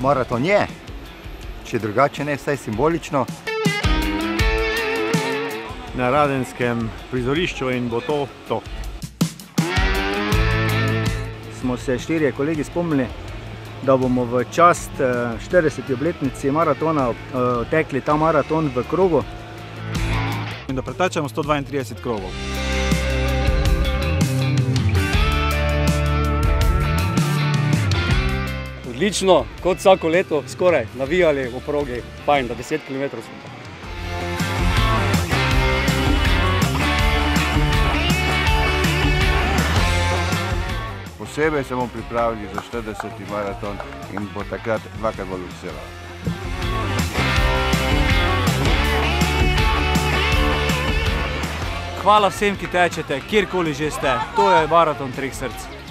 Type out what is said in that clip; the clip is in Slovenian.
Maraton je, če drugače ne, vsaj simbolično. Na radenskem prizorišču in bo to to. Smo se 4 kolegi spomnili, da bomo v čast 40. obletnici maratona tekli ta maraton v krogu. In da pretečemo 132 krogov. Odlično, kot vsako leto, skoraj navijali v progi, fajn, da 10 km smo. Posebej se bomo pripravili za 40. maraton in bo takrat dvakrat bolj veselo. Hvala vsem, ki tečete, kjerkoli že ste. To je maraton 3 src.